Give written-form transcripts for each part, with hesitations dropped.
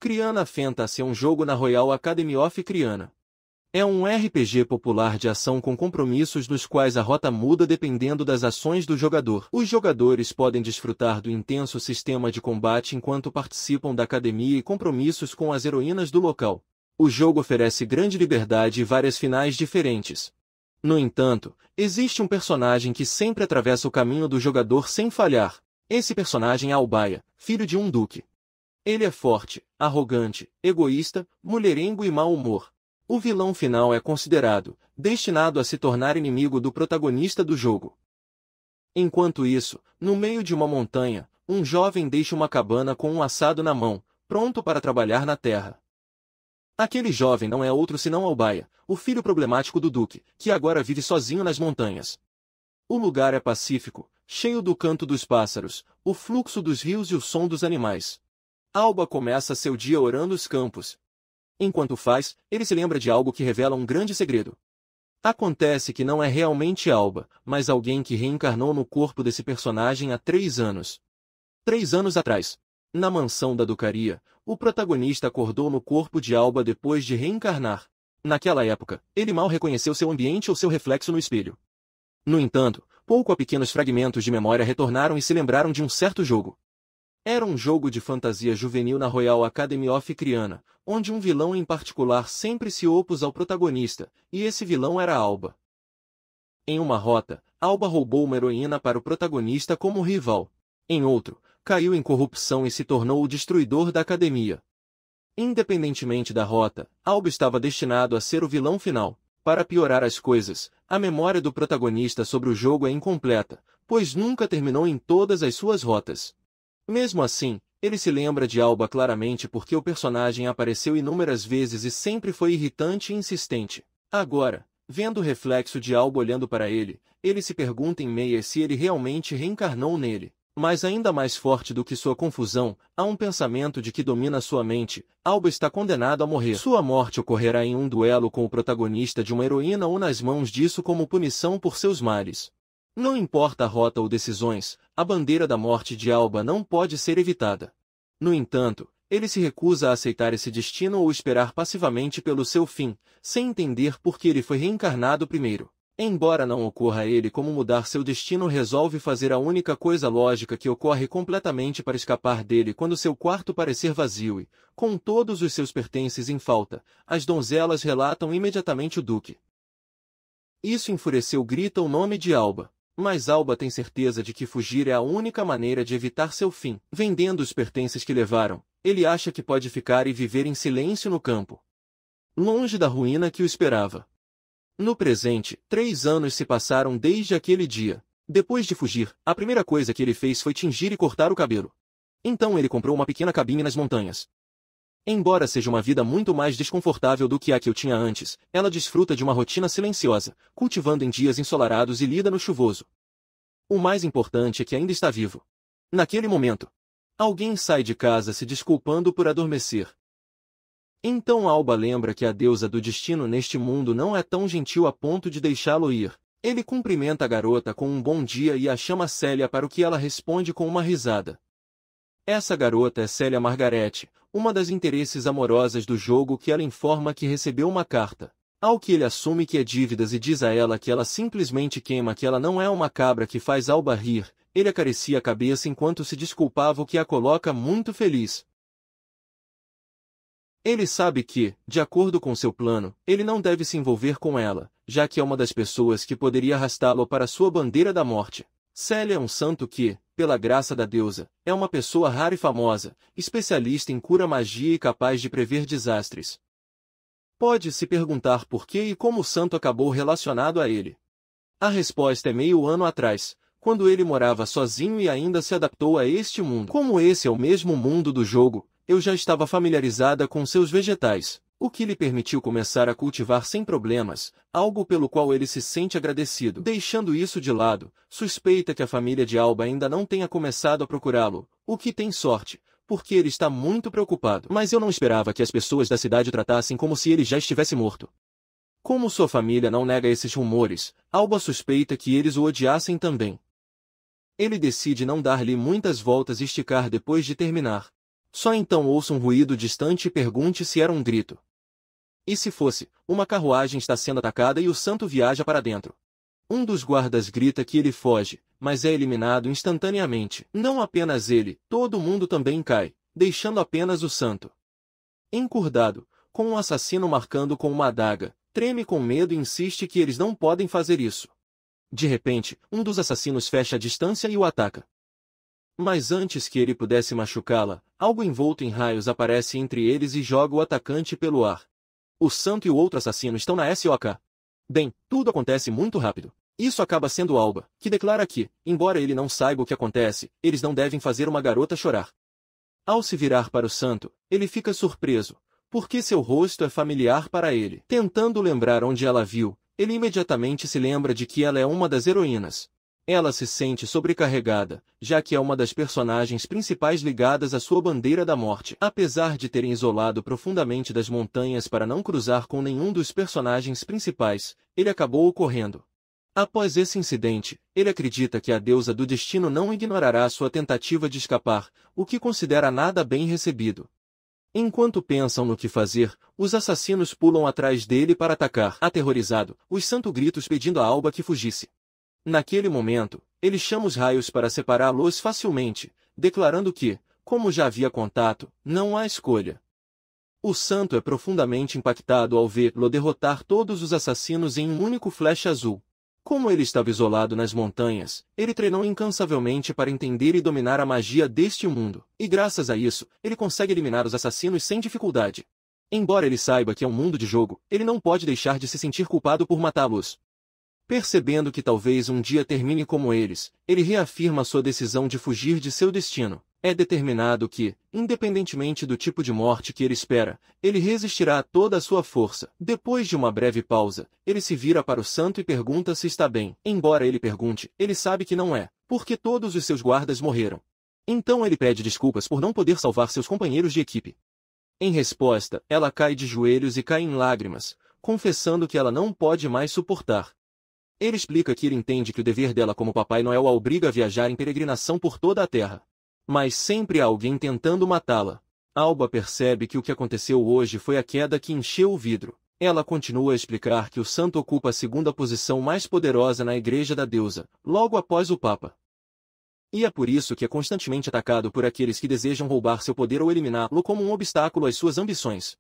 Criana Fantasy é um jogo na Royal Academy of Criana. É um RPG popular de ação com compromissos nos quais a rota muda dependendo das ações do jogador. Os jogadores podem desfrutar do intenso sistema de combate enquanto participam da academia e compromissos com as heroínas do local. O jogo oferece grande liberdade e várias finais diferentes. No entanto, existe um personagem que sempre atravessa o caminho do jogador sem falhar. Esse personagem é Albaia, filho de um duque. Ele é forte, arrogante, egoísta, mulherengo e mau humor. O vilão final é considerado, destinado a se tornar inimigo do protagonista do jogo. Enquanto isso, no meio de uma montanha, um jovem deixa uma cabana com um assado na mão, pronto para trabalhar na terra. Aquele jovem não é outro senão Albaia, o filho problemático do duque, que agora vive sozinho nas montanhas. O lugar é pacífico, cheio do canto dos pássaros, o fluxo dos rios e o som dos animais. Alba começa seu dia orando os campos. Enquanto faz, ele se lembra de algo que revela um grande segredo. Acontece que não é realmente Alba, mas alguém que reencarnou no corpo desse personagem há 3 anos. 3 anos atrás, na mansão da Ducaria, o protagonista acordou no corpo de Alba depois de reencarnar. Naquela época, ele mal reconheceu seu ambiente ou seu reflexo no espelho. No entanto, pouco a pequenos fragmentos de memória retornaram e se lembraram de um certo jogo. Era um jogo de fantasia juvenil na Royal Academy of Criana, onde um vilão em particular sempre se opôs ao protagonista, e esse vilão era Alba. Em uma rota, Alba roubou uma heroína para o protagonista como rival. Em outro, caiu em corrupção e se tornou o destruidor da academia. Independentemente da rota, Alba estava destinado a ser o vilão final. Para piorar as coisas, a memória do protagonista sobre o jogo é incompleta, pois nunca terminou em todas as suas rotas. Mesmo assim, ele se lembra de Alba claramente porque o personagem apareceu inúmeras vezes e sempre foi irritante e insistente. Agora, vendo o reflexo de Alba olhando para ele, ele se pergunta em meias se ele realmente reencarnou nele. Mas ainda mais forte do que sua confusão, há um pensamento de que domina sua mente: Alba está condenado a morrer. Sua morte ocorrerá em um duelo com o protagonista de uma heroína ou nas mãos disso como punição por seus males. Não importa a rota ou decisões, a bandeira da morte de Alba não pode ser evitada. No entanto, ele se recusa a aceitar esse destino ou esperar passivamente pelo seu fim, sem entender por que ele foi reencarnado primeiro. Embora não ocorra a ele como mudar seu destino, resolve fazer a única coisa lógica que ocorre completamente para escapar dele quando seu quarto parecer vazio e, com todos os seus pertences em falta, as donzelas relatam imediatamente o duque. Isso enfureceu grita o nome de Alba. Mas Alba tem certeza de que fugir é a única maneira de evitar seu fim. Vendendo os pertences que levaram, ele acha que pode ficar e viver em silêncio no campo, longe da ruína que o esperava. No presente, 3 anos se passaram desde aquele dia. Depois de fugir, a primeira coisa que ele fez foi tingir e cortar o cabelo. Então ele comprou uma pequena cabine nas montanhas. Embora seja uma vida muito mais desconfortável do que a que eu tinha antes, ela desfruta de uma rotina silenciosa, cultivando em dias ensolarados e lida no chuvoso. O mais importante é que ainda está vivo. Naquele momento, alguém sai de casa se desculpando por adormecer. Então Alba lembra que a deusa do destino neste mundo não é tão gentil a ponto de deixá-lo ir. Ele cumprimenta a garota com um bom dia e a chama Célia, para o que ela responde com uma risada. Essa garota é Célia Margarete, uma das interesses amorosas do jogo, que ela informa que recebeu uma carta. Ao que ele assume que é dívidas e diz a ela que ela simplesmente queima, que ela não é uma cabra, que faz Alba rir. Ele acaricia a cabeça enquanto se desculpava, o que a coloca muito feliz. Ele sabe que, de acordo com seu plano, ele não deve se envolver com ela, já que é uma das pessoas que poderia arrastá-lo para sua bandeira da morte. Célia é um santo que, pela graça da deusa, é uma pessoa rara e famosa, especialista em cura magia e capaz de prever desastres. Pode se perguntar por que e como o santo acabou relacionado a ele. A resposta é meio ano atrás, quando ele morava sozinho e ainda se adaptou a este mundo. Como esse é o mesmo mundo do jogo, eu já estava familiarizada com seus vegetais, o que lhe permitiu começar a cultivar sem problemas, algo pelo qual ele se sente agradecido. Deixando isso de lado, suspeita que a família de Alba ainda não tenha começado a procurá-lo, o que tem sorte, porque ele está muito preocupado. Mas eu não esperava que as pessoas da cidade o tratassem como se ele já estivesse morto. Como sua família não nega esses rumores, Alba suspeita que eles o odiassem também. Ele decide não dar-lhe muitas voltas e esticar depois de terminar. Só então ouça um ruído distante e pergunte se era um grito. E se fosse, uma carruagem está sendo atacada e o santo viaja para dentro. Um dos guardas grita que ele foge, mas é eliminado instantaneamente. Não apenas ele, todo mundo também cai, deixando apenas o santo. Encurdado, com um assassino marcando com uma adaga, treme com medo e insiste que eles não podem fazer isso. De repente, um dos assassinos fecha a distância e o ataca. Mas antes que ele pudesse machucá-la, algo envolto em raios aparece entre eles e joga o atacante pelo ar. O santo e o outro assassino estão na SOK. Bem, tudo acontece muito rápido. Isso acaba sendo Alba, que declara que, embora ele não saiba o que acontece, eles não devem fazer uma garota chorar. Ao se virar para o santo, ele fica surpreso, porque seu rosto é familiar para ele. Tentando lembrar onde ela viu, ele imediatamente se lembra de que ela é uma das heroínas. Ela se sente sobrecarregada, já que é uma das personagens principais ligadas à sua bandeira da morte. Apesar de terem isolado profundamente das montanhas para não cruzar com nenhum dos personagens principais, ele acabou correndo. Após esse incidente, ele acredita que a deusa do destino não ignorará sua tentativa de escapar, o que considera nada bem recebido. Enquanto pensam no que fazer, os assassinos pulam atrás dele para atacar. Aterrorizado, os santos gritos pedindo a Alba que fugisse. Naquele momento, ele chama os raios para separá-los facilmente, declarando que, como já havia contato, não há escolha. O santo é profundamente impactado ao vê-lo derrotar todos os assassinos em um único flash azul. Como ele estava isolado nas montanhas, ele treinou incansavelmente para entender e dominar a magia deste mundo, e graças a isso, ele consegue eliminar os assassinos sem dificuldade. Embora ele saiba que é um mundo de jogo, ele não pode deixar de se sentir culpado por matá-los. Percebendo que talvez um dia termine como eles, ele reafirma sua decisão de fugir de seu destino. É determinado que, independentemente do tipo de morte que ele espera, ele resistirá a toda a sua força. Depois de uma breve pausa, ele se vira para o santo e pergunta se está bem. Embora ele pergunte, ele sabe que não é, porque todos os seus guardas morreram. Então ele pede desculpas por não poder salvar seus companheiros de equipe. Em resposta, ela cai de joelhos e cai em lágrimas, confessando que ela não pode mais suportar. Ele explica que ele entende que o dever dela como Papai Noel a obriga a viajar em peregrinação por toda a Terra. Mas sempre há alguém tentando matá-la. Alba percebe que o que aconteceu hoje foi a queda que encheu o vidro. Ela continua a explicar que o santo ocupa a segunda posição mais poderosa na Igreja da Deusa, logo após o Papa. E é por isso que é constantemente atacado por aqueles que desejam roubar seu poder ou eliminá-lo como um obstáculo às suas ambições.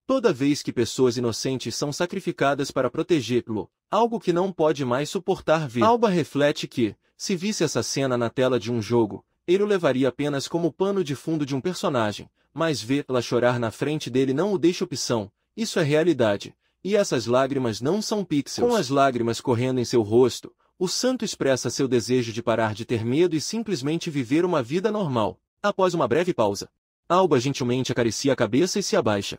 Toda vez que pessoas inocentes são sacrificadas para protegê-lo, algo que não pode mais suportar ver. Alba reflete que, se visse essa cena na tela de um jogo, ele o levaria apenas como pano de fundo de um personagem, mas vê-la chorar na frente dele não o deixa opção, isso é realidade, e essas lágrimas não são pixels. Com as lágrimas correndo em seu rosto, o santo expressa seu desejo de parar de ter medo e simplesmente viver uma vida normal. Após uma breve pausa, Alba gentilmente acaricia a cabeça e se abaixa.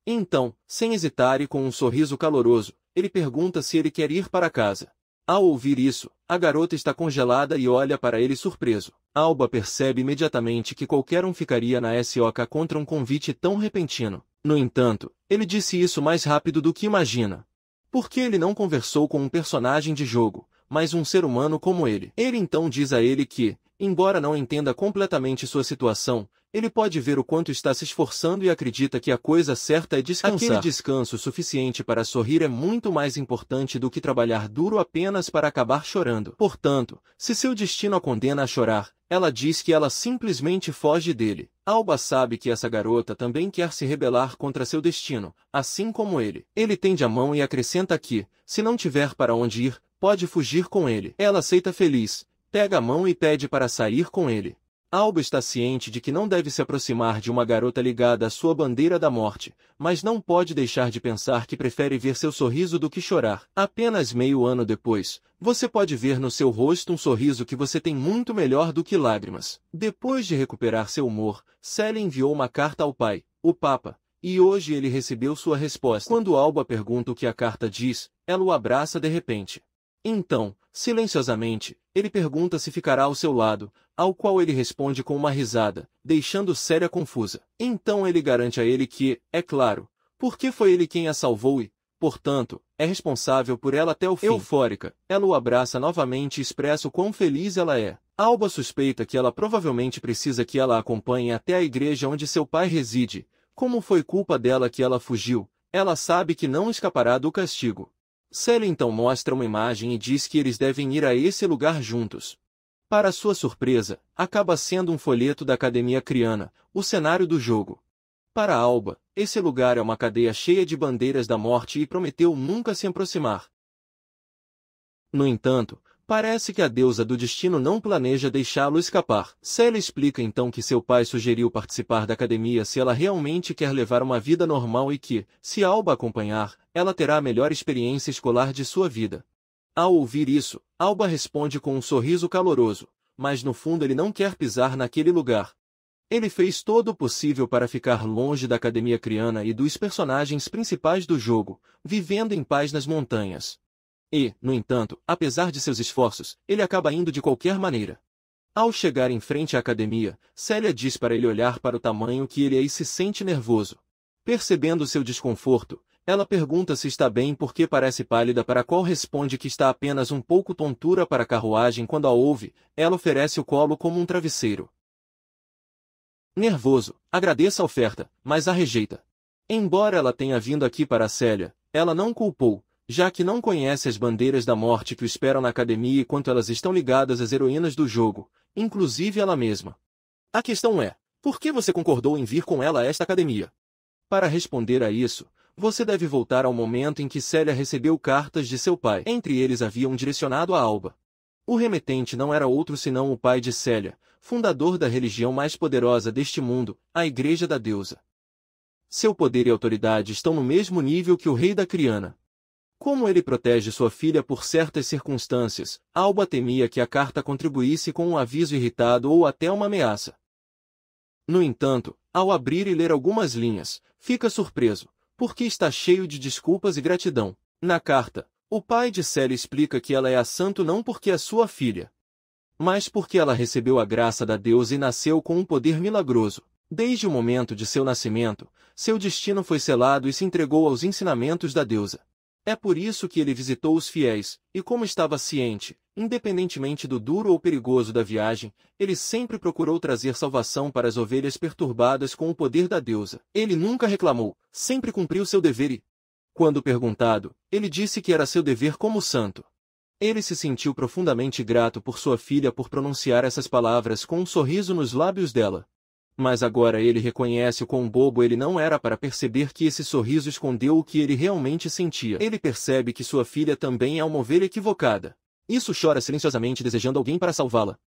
Então, sem hesitar e com um sorriso caloroso, ele pergunta se ele quer ir para casa. Ao ouvir isso, a garota está congelada e olha para ele surpreso. Alba percebe imediatamente que qualquer um ficaria na SOK contra um convite tão repentino. No entanto, ele disse isso mais rápido do que imagina. Porque ele não conversou com um personagem de jogo, mas um ser humano como ele. Ele então diz a ele que, embora não entenda completamente sua situação, ele pode ver o quanto está se esforçando e acredita que a coisa certa é descansar. Aquele descanso suficiente para sorrir é muito mais importante do que trabalhar duro apenas para acabar chorando. Portanto, se seu destino a condena a chorar, ela diz que ela simplesmente foge dele. Alba sabe que essa garota também quer se rebelar contra seu destino, assim como ele. Ele tende a mão e acrescenta que, se não tiver para onde ir, pode fugir com ele. Ela aceita feliz, pega a mão e pede para sair com ele. Alba está ciente de que não deve se aproximar de uma garota ligada à sua bandeira da morte, mas não pode deixar de pensar que prefere ver seu sorriso do que chorar. Apenas meio ano depois, você pode ver no seu rosto um sorriso que você tem muito melhor do que lágrimas. Depois de recuperar seu humor, Sally enviou uma carta ao pai, o Papa, e hoje ele recebeu sua resposta. Quando Alba pergunta o que a carta diz, ela o abraça de repente. Então, silenciosamente, ele pergunta se ficará ao seu lado, ao qual ele responde com uma risada, deixando Célia confusa. Então ele garante a ele que, é claro, porque foi ele quem a salvou e, portanto, é responsável por ela até o fim. Eufórica, ela o abraça novamente e expressa o quão feliz ela é. Alba suspeita que ela provavelmente precisa que ela a acompanhe até a igreja onde seu pai reside. Como foi culpa dela que ela fugiu, ela sabe que não escapará do castigo. Celia então mostra uma imagem e diz que eles devem ir a esse lugar juntos. Para sua surpresa, acaba sendo um folheto da Academia Criana, o cenário do jogo. Para Alba, esse lugar é uma cadeia cheia de bandeiras da morte e prometeu nunca se aproximar. No entanto, parece que a deusa do destino não planeja deixá-lo escapar. Celia explica então que seu pai sugeriu participar da academia se ela realmente quer levar uma vida normal e que, se Alba acompanhar, ela terá a melhor experiência escolar de sua vida. Ao ouvir isso, Alba responde com um sorriso caloroso, mas no fundo ele não quer pisar naquele lugar. Ele fez todo o possível para ficar longe da Academia Criana e dos personagens principais do jogo, vivendo em paz nas montanhas. E, no entanto, apesar de seus esforços, ele acaba indo de qualquer maneira. Ao chegar em frente à academia, Celia diz para ele olhar para o tamanho que ele é e se sente nervoso. Percebendo seu desconforto, ela pergunta se está bem porque parece pálida, para a qual responde que está apenas um pouco tontura para a carruagem. Quando a ouve, ela oferece o colo como um travesseiro. Nervoso, agradece a oferta, mas a rejeita. Embora ela tenha vindo aqui para Celia, ela não culpou, já que não conhece as bandeiras da morte que o esperam na academia e quanto elas estão ligadas às heroínas do jogo, inclusive ela mesma. A questão é, por que você concordou em vir com ela a esta academia? Para responder a isso, você deve voltar ao momento em que Celia recebeu cartas de seu pai. Entre eles havia um direcionado a Alba. O remetente não era outro senão o pai de Celia, fundador da religião mais poderosa deste mundo, a Igreja da Deusa. Seu poder e autoridade estão no mesmo nível que o rei da Criana. Como ele protege sua filha por certas circunstâncias, Alba temia que a carta contribuísse com um aviso irritado ou até uma ameaça. No entanto, ao abrir e ler algumas linhas, fica surpreso, porque está cheio de desculpas e gratidão. Na carta, o pai de Celia explica que ela é a santo não porque é sua filha, mas porque ela recebeu a graça da deusa e nasceu com um poder milagroso. Desde o momento de seu nascimento, seu destino foi selado e se entregou aos ensinamentos da deusa. É por isso que ele visitou os fiéis, e como estava ciente, independentemente do duro ou perigoso da viagem, ele sempre procurou trazer salvação para as ovelhas perturbadas com o poder da deusa. Ele nunca reclamou, sempre cumpriu seu dever e, quando perguntado, ele disse que era seu dever como santo. Ele se sentiu profundamente grato por sua filha por pronunciar essas palavras com um sorriso nos lábios dela. Mas agora ele reconhece o quão bobo ele não era para perceber que esse sorriso escondeu o que ele realmente sentia. Ele percebe que sua filha também é uma ovelha equivocada. Isso chora silenciosamente desejando alguém para salvá-la.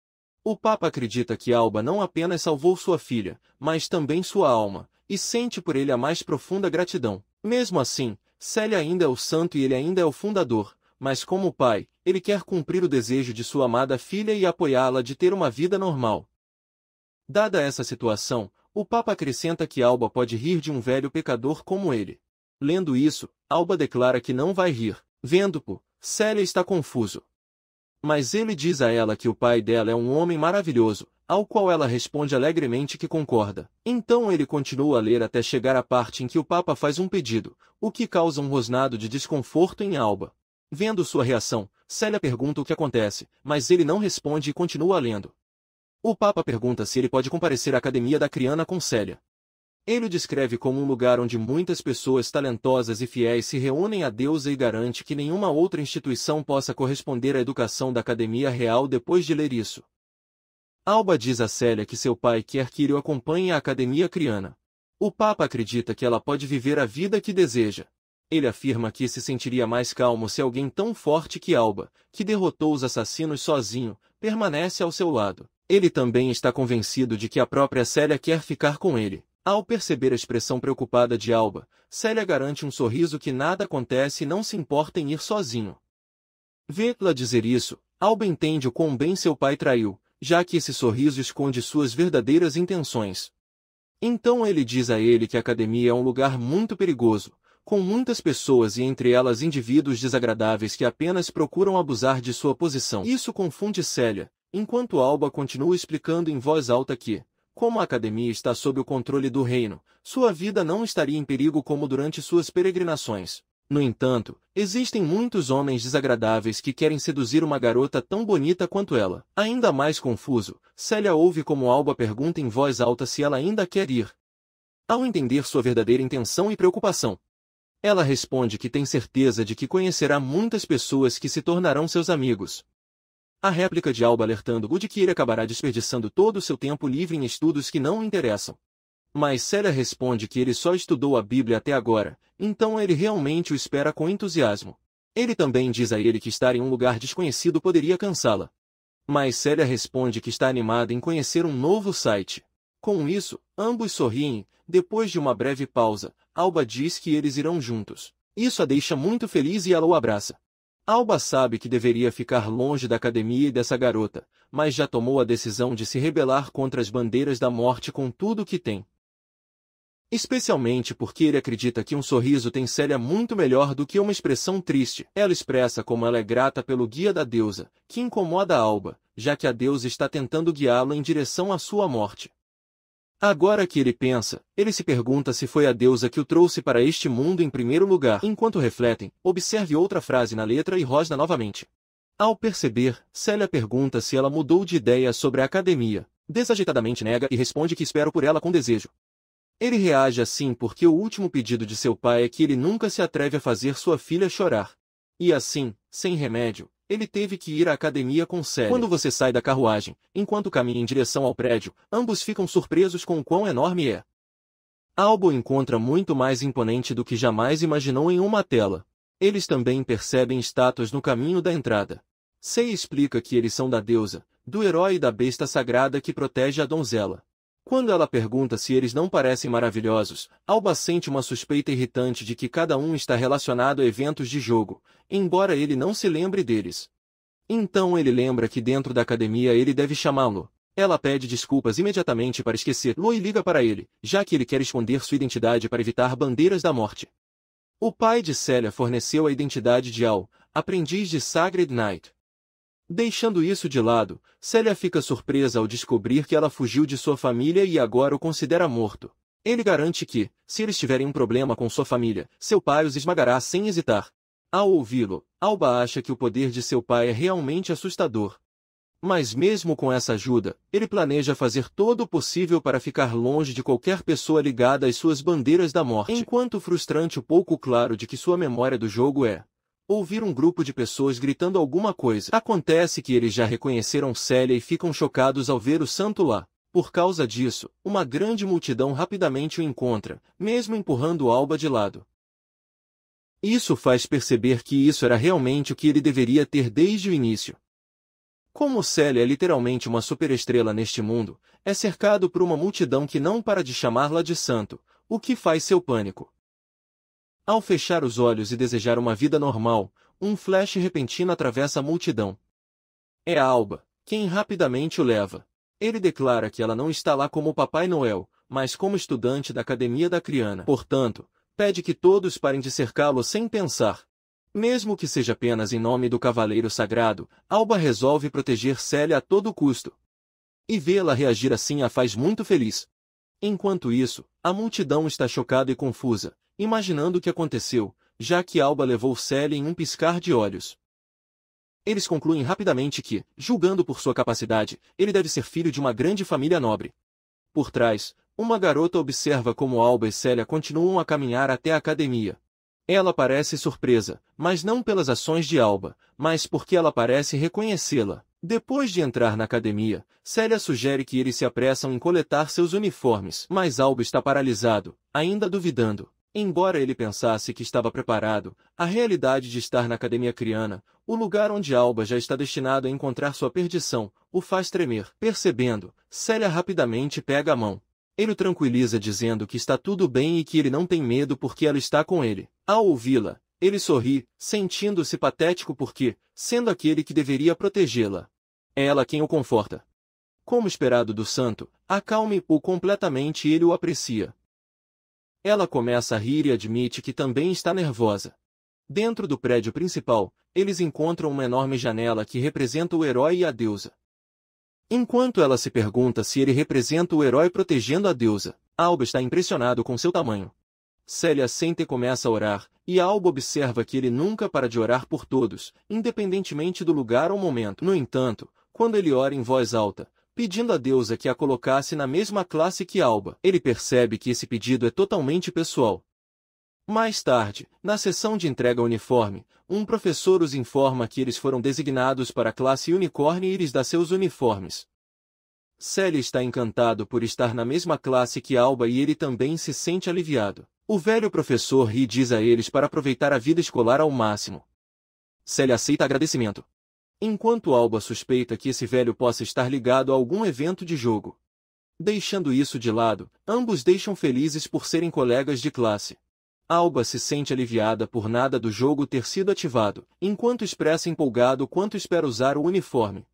O Papa acredita que Alba não apenas salvou sua filha, mas também sua alma, e sente por ele a mais profunda gratidão. Mesmo assim, Celia ainda é o santo e ele ainda é o fundador, mas como pai, ele quer cumprir o desejo de sua amada filha e apoiá-la de ter uma vida normal. Dada essa situação, o Papa acrescenta que Alba pode rir de um velho pecador como ele. Lendo isso, Alba declara que não vai rir. Vendo-o, Celia está confuso. Mas ele diz a ela que o pai dela é um homem maravilhoso, ao qual ela responde alegremente que concorda. Então ele continua a ler até chegar à parte em que o Papa faz um pedido, o que causa um rosnado de desconforto em Alba. Vendo sua reação, Celia pergunta o que acontece, mas ele não responde e continua lendo. O Papa pergunta se ele pode comparecer à Academia da Criana com Celia. Ele o descreve como um lugar onde muitas pessoas talentosas e fiéis se reúnem à deusa e garante que nenhuma outra instituição possa corresponder à educação da Academia Real depois de ler isso. Alba diz a Celia que seu pai quer que ele o acompanhe à Academia Criana. O Papa acredita que ela pode viver a vida que deseja. Ele afirma que se sentiria mais calmo se alguém tão forte que Alba, que derrotou os assassinos sozinho, permanece ao seu lado. Ele também está convencido de que a própria Celia quer ficar com ele. Ao perceber a expressão preocupada de Alba, Celia garante um sorriso que nada acontece e não se importa em ir sozinho. Vê-la dizer isso, Alba entende o quão bem seu pai traiu, já que esse sorriso esconde suas verdadeiras intenções. Então ele diz a ele que a academia é um lugar muito perigoso, com muitas pessoas e entre elas indivíduos desagradáveis que apenas procuram abusar de sua posição. Isso confunde Celia, enquanto Alba continua explicando em voz alta que, como a academia está sob o controle do reino, sua vida não estaria em perigo como durante suas peregrinações. No entanto, existem muitos homens desagradáveis que querem seduzir uma garota tão bonita quanto ela. Ainda mais confuso, Celia ouve como Alba pergunta em voz alta se ela ainda quer ir. Ao entender sua verdadeira intenção e preocupação, ela responde que tem certeza de que conhecerá muitas pessoas que se tornarão seus amigos. A réplica de Alba alertando-o de que ele acabará desperdiçando todo o seu tempo livre em estudos que não o interessam. Mas Celia responde que ele só estudou a Bíblia até agora, então ele realmente o espera com entusiasmo. Ele também diz a ele que estar em um lugar desconhecido poderia cansá-la. Mas Celia responde que está animada em conhecer um novo site. Com isso, ambos sorriem. Depois de uma breve pausa, Alba diz que eles irão juntos. Isso a deixa muito feliz e ela o abraça. Alba sabe que deveria ficar longe da academia e dessa garota, mas já tomou a decisão de se rebelar contra as bandeiras da morte com tudo o que tem. Especialmente porque ele acredita que um sorriso tem Celia muito melhor do que uma expressão triste. Ela expressa como ela é grata pelo guia da deusa, que incomoda Alba, já que a deusa está tentando guiá-lo em direção à sua morte. Agora que ele pensa, ele se pergunta se foi a deusa que o trouxe para este mundo em primeiro lugar. Enquanto refletem, observe outra frase na letra e rosna novamente. Ao perceber, Celia pergunta se ela mudou de ideia sobre a academia. Desajeitadamente nega e responde que espera por ela com desejo. Ele reage assim porque o último pedido de seu pai é que ele nunca se atreve a fazer sua filha chorar. E assim, sem remédio, ele teve que ir à academia com Celia. Quando você sai da carruagem, enquanto caminha em direção ao prédio, ambos ficam surpresos com o quão enorme é. Alba o encontra muito mais imponente do que jamais imaginou em uma tela. Eles também percebem estátuas no caminho da entrada. Sei explica que eles são da deusa, do herói e da besta sagrada que protege a donzela. Quando ela pergunta se eles não parecem maravilhosos, Alba sente uma suspeita irritante de que cada um está relacionado a eventos de jogo, embora ele não se lembre deles. Então ele lembra que dentro da academia ele deve chamá-lo. Ela pede desculpas imediatamente para esquecê-lo e liga para ele, já que ele quer esconder sua identidade para evitar bandeiras da morte. O pai de Celia forneceu a identidade de Al, aprendiz de Sacred Knight. Deixando isso de lado, Celia fica surpresa ao descobrir que ela fugiu de sua família e agora o considera morto. Ele garante que, se eles tiverem um problema com sua família, seu pai os esmagará sem hesitar. Ao ouvi-lo, Alba acha que o poder de seu pai é realmente assustador. Mas mesmo com essa ajuda, ele planeja fazer todo o possível para ficar longe de qualquer pessoa ligada às suas bandeiras da morte. Enquanto frustrante o pouco claro de que sua memória do jogo é ouvir um grupo de pessoas gritando alguma coisa. Acontece que eles já reconheceram Celia e ficam chocados ao ver o santo lá. Por causa disso, uma grande multidão rapidamente o encontra, mesmo empurrando Alba de lado. Isso faz perceber que isso era realmente o que ele deveria ter desde o início. Como Celia é literalmente uma superestrela neste mundo, é cercado por uma multidão que não para de chamá-la de santo, o que faz seu pânico. Ao fechar os olhos e desejar uma vida normal, um flash repentino atravessa a multidão. É Alba, quem rapidamente o leva. Ele declara que ela não está lá como Papai Noel, mas como estudante da Academia da Criana. Portanto, pede que todos parem de cercá-lo sem pensar. Mesmo que seja apenas em nome do Cavaleiro Sagrado, Alba resolve proteger Celia a todo custo. E vê-la reagir assim a faz muito feliz. Enquanto isso, a multidão está chocada e confusa, imaginando o que aconteceu, já que Alba levou Celia em um piscar de olhos. Eles concluem rapidamente que, julgando por sua capacidade, ele deve ser filho de uma grande família nobre. Por trás, uma garota observa como Alba e Celia continuam a caminhar até a academia. Ela parece surpresa, mas não pelas ações de Alba, mas porque ela parece reconhecê-la. Depois de entrar na academia, Celia sugere que eles se apressam em coletar seus uniformes, mas Alba está paralisado, ainda duvidando. Embora ele pensasse que estava preparado, a realidade de estar na Academia Criana, o lugar onde Alba já está destinado a encontrar sua perdição, o faz tremer. Percebendo, Celia rapidamente pega a mão. Ele o tranquiliza dizendo que está tudo bem e que ele não tem medo porque ela está com ele. Ao ouvi-la, ele sorri, sentindo-se patético porque, sendo aquele que deveria protegê-la, é ela quem o conforta. Como esperado do santo, acalme-o completamente e ele o aprecia. Ela começa a rir e admite que também está nervosa. Dentro do prédio principal, eles encontram uma enorme janela que representa o herói e a deusa. Enquanto ela se pergunta se ele representa o herói protegendo a deusa, Alba está impressionado com seu tamanho. Célia senta e começa a orar, e Alba observa que ele nunca para de orar por todos, independentemente do lugar ou momento. No entanto, quando ele ora em voz alta, pedindo a deusa que a colocasse na mesma classe que Alba, ele percebe que esse pedido é totalmente pessoal. Mais tarde, na sessão de entrega uniforme, um professor os informa que eles foram designados para a classe unicórnio e lhes dá seus uniformes. Célia está encantado por estar na mesma classe que Alba e ele também se sente aliviado. O velho professor ri e diz a eles para aproveitar a vida escolar ao máximo. Célia aceita agradecimento. Enquanto Alba suspeita que esse velho possa estar ligado a algum evento de jogo. Deixando isso de lado, ambos deixam felizes por serem colegas de classe. Alba se sente aliviada por nada do jogo ter sido ativado, enquanto expressa empolgado quanto espera usar o uniforme.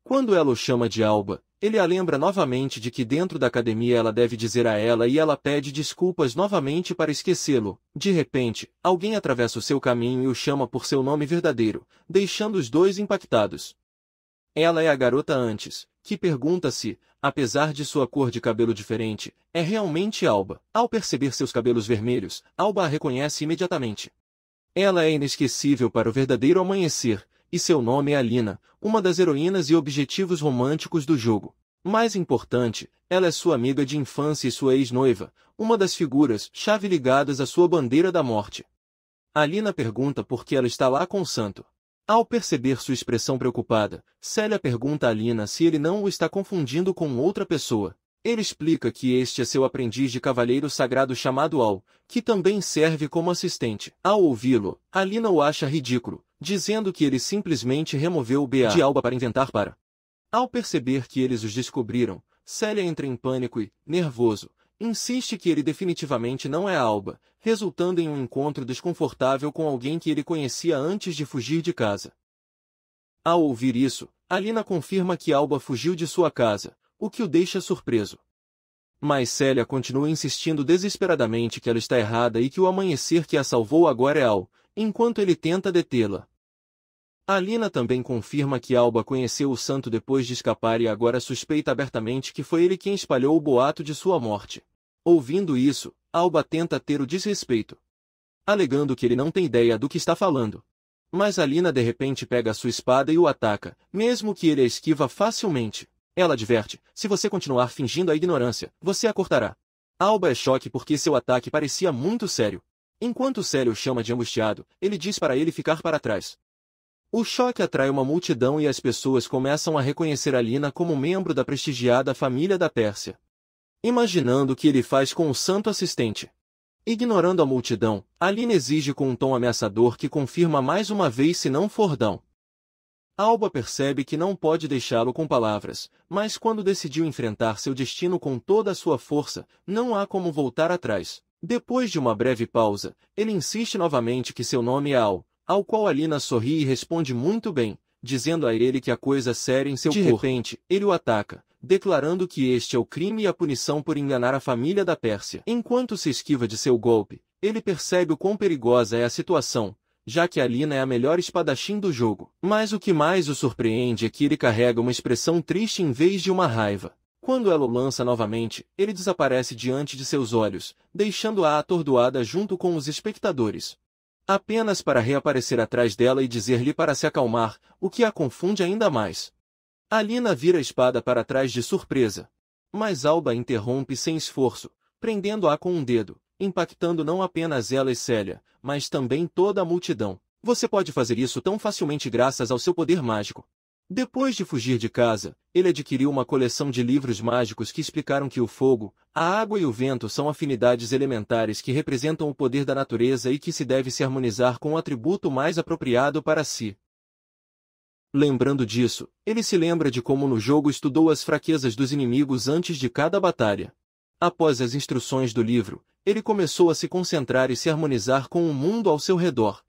Quando ela o chama de Alba, ele a lembra novamente de que dentro da academia ela deve dizer a ela e ela pede desculpas novamente para esquecê-lo. De repente, alguém atravessa o seu caminho e o chama por seu nome verdadeiro, deixando os dois impactados. Ela é a garota antes, que pergunta se, apesar de sua cor de cabelo diferente, é realmente Alba. Ao perceber seus cabelos vermelhos, Alba a reconhece imediatamente. Ela é inesquecível para o verdadeiro amanhecer, e seu nome é Alina, uma das heroínas e objetivos românticos do jogo. Mais importante, ela é sua amiga de infância e sua ex-noiva, uma das figuras-chave ligadas à sua bandeira da morte. Alina pergunta por que ela está lá com o santo. Ao perceber sua expressão preocupada, Célia pergunta a Alina se ele não o está confundindo com outra pessoa. Ele explica que este é seu aprendiz de cavalheiro sagrado chamado Al, que também serve como assistente. Ao ouvi-lo, Alina o acha ridículo, dizendo que ele simplesmente removeu o BA de Alba para inventar para. Ao perceber que eles os descobriram, Célia entra em pânico e, nervoso, insiste que ele definitivamente não é Alba, resultando em um encontro desconfortável com alguém que ele conhecia antes de fugir de casa. Ao ouvir isso, Alina confirma que Alba fugiu de sua casa, o que o deixa surpreso. Mas Célia continua insistindo desesperadamente que ela está errada e que o amanhecer que a salvou agora é Al, enquanto ele tenta detê-la. Alina também confirma que Alba conheceu o santo depois de escapar e agora suspeita abertamente que foi ele quem espalhou o boato de sua morte. Ouvindo isso, Alba tenta ter o desrespeito, alegando que ele não tem ideia do que está falando. Mas Alina de repente pega sua espada e o ataca, mesmo que ele a esquiva facilmente. Ela adverte, se você continuar fingindo a ignorância, você a cortará. Alba é choque porque seu ataque parecia muito sério. Enquanto Célia o chama de angustiado, ele diz para ele ficar para trás. O choque atrai uma multidão e as pessoas começam a reconhecer Alina como membro da prestigiada família da Pérsia. Imaginando o que ele faz com o santo assistente. Ignorando a multidão, Alina exige com um tom ameaçador que confirma mais uma vez se não for não. Alba percebe que não pode deixá-lo com palavras, mas quando decidiu enfrentar seu destino com toda a sua força, não há como voltar atrás. Depois de uma breve pausa, ele insiste novamente que seu nome é Al, ao qual Alina sorri e responde muito bem, dizendo a ele que a coisa séria em seu corpo. De repente, ele o ataca, declarando que este é o crime e a punição por enganar a família da Pérsia. Enquanto se esquiva de seu golpe, ele percebe o quão perigosa é a situação, já que Alina é a melhor espadachim do jogo. Mas o que mais o surpreende é que ele carrega uma expressão triste em vez de uma raiva. Quando ela o lança novamente, ele desaparece diante de seus olhos, deixando-a atordoada junto com os espectadores. Apenas para reaparecer atrás dela e dizer-lhe para se acalmar, o que a confunde ainda mais. Alina vira a espada para trás de surpresa. Mas Alba interrompe sem esforço, prendendo-a com um dedo, impactando não apenas ela e Célia, mas também toda a multidão. Você pode fazer isso tão facilmente graças ao seu poder mágico. Depois de fugir de casa, ele adquiriu uma coleção de livros mágicos que explicaram que o fogo, a água e o vento são afinidades elementares que representam o poder da natureza e que se deve se harmonizar com o atributo mais apropriado para si. Lembrando disso, ele se lembra de como no jogo estudou as fraquezas dos inimigos antes de cada batalha. Após as instruções do livro, ele começou a se concentrar e se harmonizar com o mundo ao seu redor.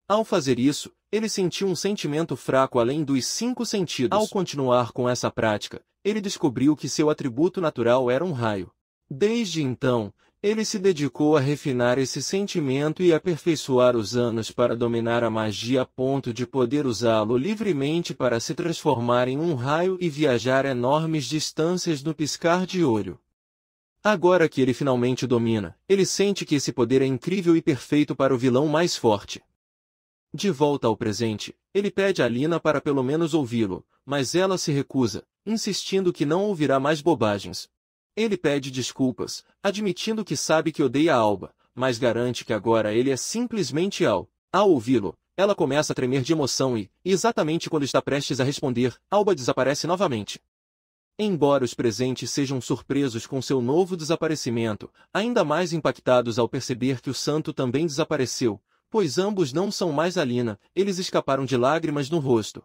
Ao fazer isso, ele sentiu um sentimento fraco além dos 5 sentidos. Ao continuar com essa prática, ele descobriu que seu atributo natural era um raio. Desde então, ele se dedicou a refinar esse sentimento e aperfeiçoar os anos para dominar a magia a ponto de poder usá-lo livremente para se transformar em um raio e viajar enormes distâncias no piscar de olho. Agora que ele finalmente domina, ele sente que esse poder é incrível e perfeito para o vilão mais forte. De volta ao presente, ele pede a Lina para pelo menos ouvi-lo, mas ela se recusa, insistindo que não ouvirá mais bobagens. Ele pede desculpas, admitindo que sabe que odeia Alba, mas garante que agora ele é simplesmente Al. Ao ouvi-lo, ela começa a tremer de emoção e, exatamente quando está prestes a responder, Alba desaparece novamente. Embora os presentes sejam surpresos com seu novo desaparecimento, ainda mais impactados ao perceber que o santo também desapareceu, pois ambos não são mais a Lina, eles escaparam de lágrimas no rosto.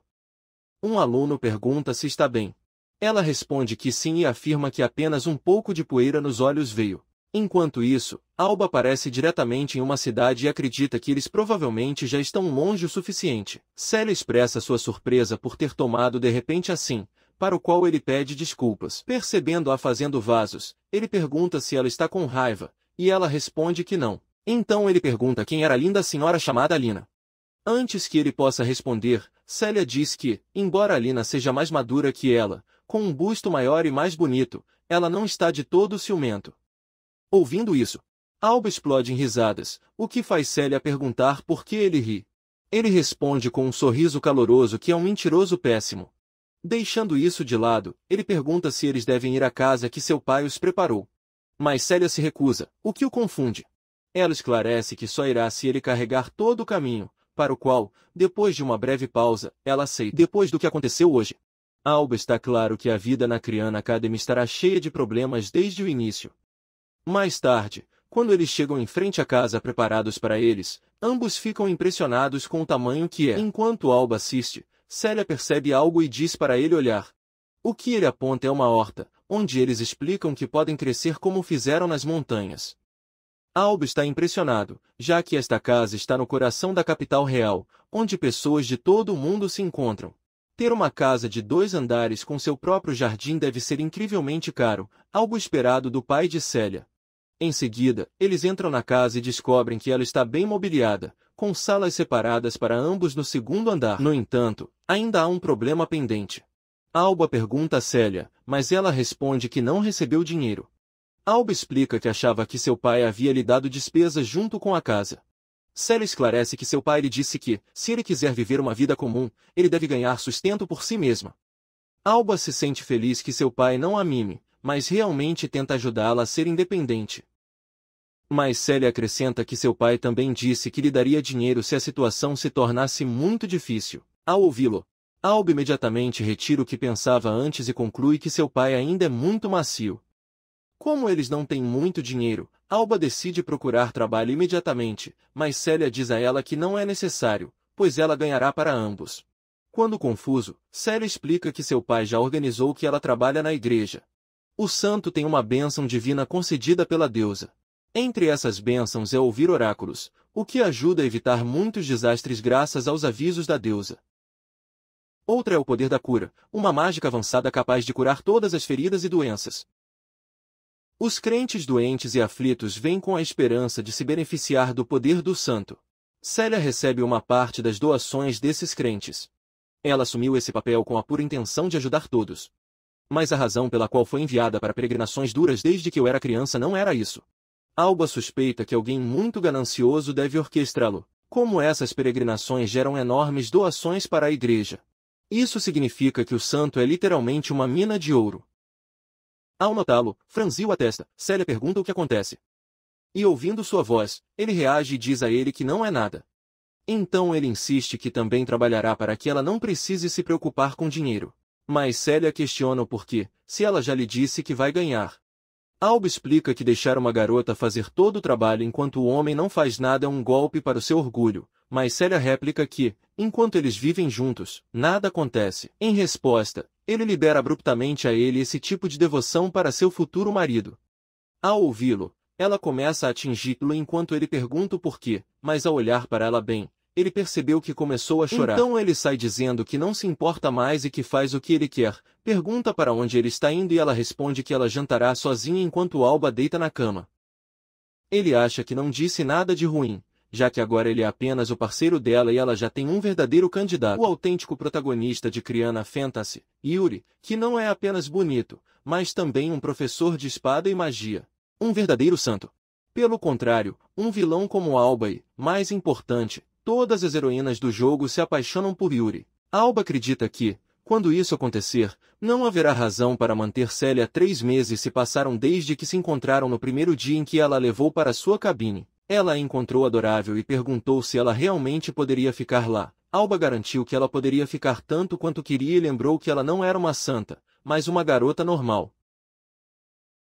Um aluno pergunta se está bem. Ela responde que sim e afirma que apenas um pouco de poeira nos olhos veio. Enquanto isso, Alba aparece diretamente em uma cidade e acredita que eles provavelmente já estão longe o suficiente. Célia expressa sua surpresa por ter tomado de repente assim, para o qual ele pede desculpas. Percebendo-a fazendo vasos, ele pergunta se ela está com raiva, e ela responde que não. Então ele pergunta quem era a linda senhora chamada Lina. Antes que ele possa responder, Célia diz que, embora a Lina seja mais madura que ela, com um busto maior e mais bonito, ela não está de todo ciumento. Ouvindo isso, Alba explode em risadas, o que faz Célia perguntar por que ele ri. Ele responde com um sorriso caloroso que é um mentiroso péssimo. Deixando isso de lado, ele pergunta se eles devem ir à casa que seu pai os preparou. Mas Célia se recusa, o que o confunde. Ela esclarece que só irá se ele carregar todo o caminho, para o qual, depois de uma breve pausa, ela aceita. Depois do que aconteceu hoje, Alba está claro que a vida na Krian Academy estará cheia de problemas desde o início. Mais tarde, quando eles chegam em frente à casa preparados para eles, ambos ficam impressionados com o tamanho que é. Enquanto Alba assiste, Célia percebe algo e diz para ele olhar. O que ele aponta é uma horta, onde eles explicam que podem crescer como fizeram nas montanhas. Alba está impressionado, já que esta casa está no coração da capital real, onde pessoas de todo o mundo se encontram. Ter uma casa de 2 andares com seu próprio jardim deve ser incrivelmente caro, algo esperado do pai de Célia. Em seguida, eles entram na casa e descobrem que ela está bem mobiliada, com salas separadas para ambos no 2º andar. No entanto, ainda há um problema pendente. Alba pergunta a Célia, mas ela responde que não recebeu dinheiro. Alba explica que achava que seu pai havia lhe dado despesas junto com a casa. Célia esclarece que seu pai lhe disse que, se ele quiser viver uma vida comum, ele deve ganhar sustento por si mesma. Alba se sente feliz que seu pai não a mime, mas realmente tenta ajudá-la a ser independente. Mas Célia acrescenta que seu pai também disse que lhe daria dinheiro se a situação se tornasse muito difícil. Ao ouvi-lo, Alba imediatamente retira o que pensava antes e conclui que seu pai ainda é muito macio. Como eles não têm muito dinheiro, Alba decide procurar trabalho imediatamente, mas Célia diz a ela que não é necessário, pois ela ganhará para ambos. Quando confuso, Célia explica que seu pai já organizou que ela trabalha na igreja. O santo tem uma bênção divina concedida pela deusa. Entre essas bênçãos é ouvir oráculos, o que ajuda a evitar muitos desastres graças aos avisos da deusa. Outra é o poder da cura, uma mágica avançada capaz de curar todas as feridas e doenças. Os crentes doentes e aflitos vêm com a esperança de se beneficiar do poder do santo. Célia recebe uma parte das doações desses crentes. Ela assumiu esse papel com a pura intenção de ajudar todos. Mas a razão pela qual foi enviada para peregrinações duras desde que eu era criança não era isso. Alba suspeita que alguém muito ganancioso deve orquestrá-lo, como essas peregrinações geram enormes doações para a igreja. Isso significa que o santo é literalmente uma mina de ouro. Ao notá-lo, franziu a testa. Célia pergunta o que acontece. E ouvindo sua voz, ele reage e diz a ele que não é nada. Então ele insiste que também trabalhará para que ela não precise se preocupar com dinheiro. Mas Célia questiona o porquê, se ela já lhe disse que vai ganhar. Alba explica que deixar uma garota fazer todo o trabalho enquanto o homem não faz nada é um golpe para o seu orgulho, mas Célia réplica que, enquanto eles vivem juntos, nada acontece. Em resposta, ele libera abruptamente a ele esse tipo de devoção para seu futuro marido. Ao ouvi-lo, ela começa a atingi-lo enquanto ele pergunta o porquê, mas ao olhar para ela bem, ele percebeu que começou a chorar. Então ele sai dizendo que não se importa mais e que faz o que ele quer, pergunta para onde ele está indo e ela responde que ela jantará sozinha enquanto Alba deita na cama. Ele acha que não disse nada de ruim, já que agora ele é apenas o parceiro dela e ela já tem um verdadeiro candidato. O autêntico protagonista de Criana Fantasy, Yuri, que não é apenas bonito, mas também um professor de espada e magia. Um verdadeiro santo. Pelo contrário, um vilão como Alba e, mais importante, todas as heroínas do jogo se apaixonam por Yuri. Alba acredita que, quando isso acontecer, não haverá razão para manter Célia. 3 meses se passaram desde que se encontraram no primeiro dia em que ela a levou para sua cabine. Ela a encontrou adorável e perguntou se ela realmente poderia ficar lá. Alba garantiu que ela poderia ficar tanto quanto queria e lembrou que ela não era uma santa, mas uma garota normal.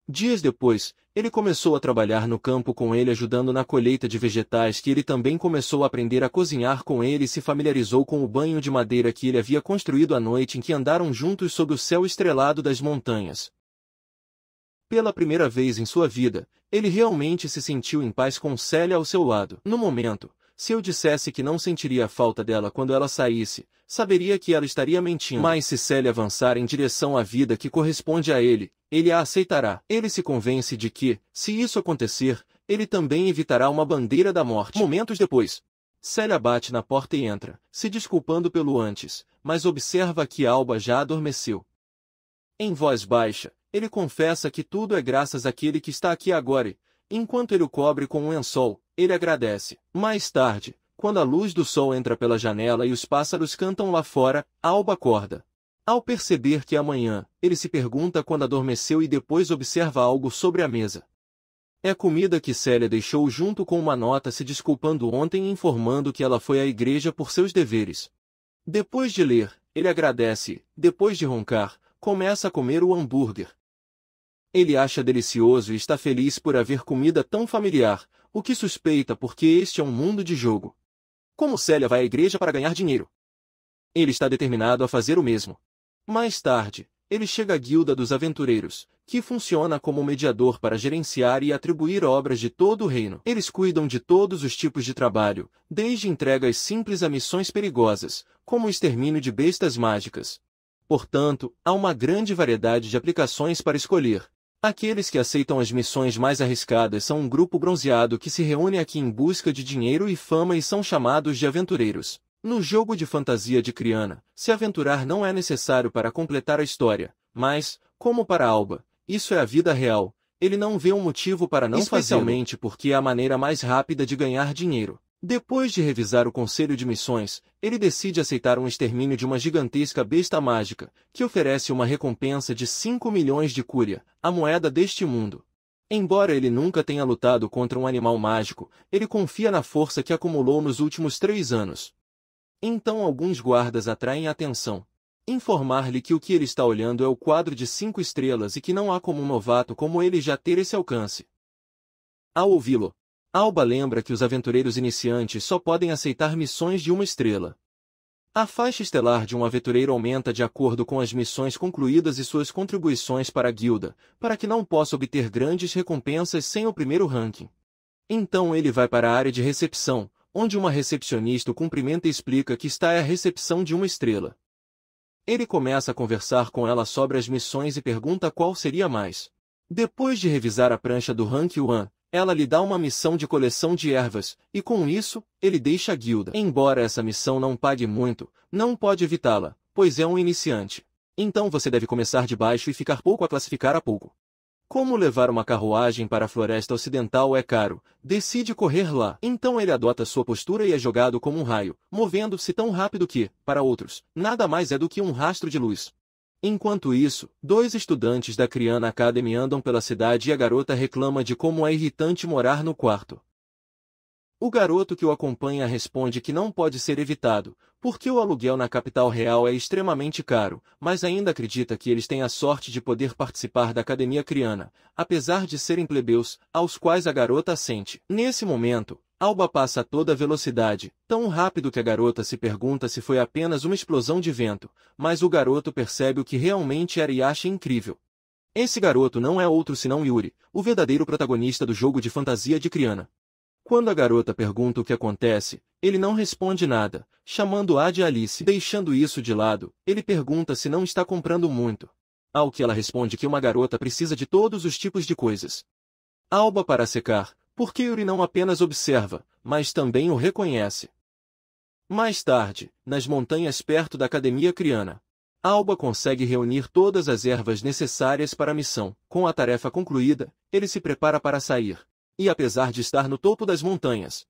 Dias depois, ele começou a trabalhar no campo com ele, ajudando na colheita de vegetais que ele também começou a aprender a cozinhar com ele e se familiarizou com o banho de madeira que ele havia construído à noite em que andaram juntos sob o céu estrelado das montanhas. Pela primeira vez em sua vida, ele realmente se sentiu em paz com Célia ao seu lado. No momento, se eu dissesse que não sentiria a falta dela quando ela saísse, saberia que ela estaria mentindo. Mas se Célia avançar em direção à vida que corresponde a ele a aceitará. Ele se convence de que, se isso acontecer, ele também evitará uma bandeira da morte. Momentos depois, Célia bate na porta e entra, se desculpando pelo antes, mas observa que Alba já adormeceu. Em voz baixa, ele confessa que tudo é graças àquele que está aqui agora e, enquanto ele o cobre com um lençol, ele agradece. Mais tarde, quando a luz do sol entra pela janela e os pássaros cantam lá fora, Alba acorda. Ao perceber que é amanhã, ele se pergunta quando adormeceu e depois observa algo sobre a mesa. É comida que Célia deixou junto com uma nota se desculpando ontem e informando que ela foi à igreja por seus deveres. Depois de ler, ele agradece e, depois de roncar, começa a comer o hambúrguer. Ele acha delicioso e está feliz por haver comida tão familiar, o que suspeita porque este é um mundo de jogo. Como Célia vai à igreja para ganhar dinheiro? Ele está determinado a fazer o mesmo. Mais tarde, ele chega à Guilda dos Aventureiros, que funciona como mediador para gerenciar e atribuir obras de todo o reino. Eles cuidam de todos os tipos de trabalho, desde entregas simples a missões perigosas, como o extermínio de bestas mágicas. Portanto, há uma grande variedade de aplicações para escolher. Aqueles que aceitam as missões mais arriscadas são um grupo bronzeado que se reúne aqui em busca de dinheiro e fama e são chamados de aventureiros. No jogo de fantasia de Criana, se aventurar não é necessário para completar a história, mas, como para Alba, isso é a vida real, ele não vê um motivo para não fazê-lo, especialmente porque é a maneira mais rápida de ganhar dinheiro. Depois de revisar o conselho de missões, ele decide aceitar um extermínio de uma gigantesca besta mágica, que oferece uma recompensa de 5 milhões de cúria, a moeda deste mundo. Embora ele nunca tenha lutado contra um animal mágico, ele confia na força que acumulou nos últimos 3 anos. Então alguns guardas atraem a atenção. Informar-lhe que o que ele está olhando é o quadro de 5 estrelas e que não há como um novato como ele já ter esse alcance. Ao ouvi-lo, Alba lembra que os aventureiros iniciantes só podem aceitar missões de 1 estrela. A faixa estelar de um aventureiro aumenta de acordo com as missões concluídas e suas contribuições para a guilda, para que não possa obter grandes recompensas sem o primeiro ranking. Então ele vai para a área de recepção, onde uma recepcionista o cumprimenta e explica que está à recepção de 1 estrela. Ele começa a conversar com ela sobre as missões e pergunta qual seria mais. Depois de revisar a prancha do Rank 1, ela lhe dá uma missão de coleção de ervas, e com isso, ele deixa a guilda. Embora essa missão não pague muito, não pode evitá-la, pois é um iniciante. Então você deve começar de baixo e ficar pouco a classificar a pouco. Como levar uma carruagem para a Floresta Ocidental é caro, decide correr lá. Então ele adota sua postura e é jogado como um raio, movendo-se tão rápido que, para outros, nada mais é do que um rastro de luz. Enquanto isso, 2 estudantes da Criana Academy andam pela cidade e a garota reclama de como é irritante morar no quarto. O garoto que o acompanha responde que não pode ser evitado, porque o aluguel na capital real é extremamente caro, mas ainda acredita que eles têm a sorte de poder participar da Academia Criana, apesar de serem plebeus, aos quais a garota assente. Nesse momento, Alba passa a toda velocidade, tão rápido que a garota se pergunta se foi apenas uma explosão de vento, mas o garoto percebe o que realmente era e acha incrível. Esse garoto não é outro senão Yuri, o verdadeiro protagonista do jogo de fantasia de Criana. Quando a garota pergunta o que acontece, ele não responde nada, chamando-a de Alice. Deixando isso de lado, ele pergunta se não está comprando muito. Ao que ela responde que uma garota precisa de todos os tipos de coisas. Alba para secar, porque Yuri não apenas observa, mas também o reconhece. Mais tarde, nas montanhas perto da Academia Criana, Alba consegue reunir todas as ervas necessárias para a missão. Com a tarefa concluída, ele se prepara para sair. E apesar de estar no topo das montanhas,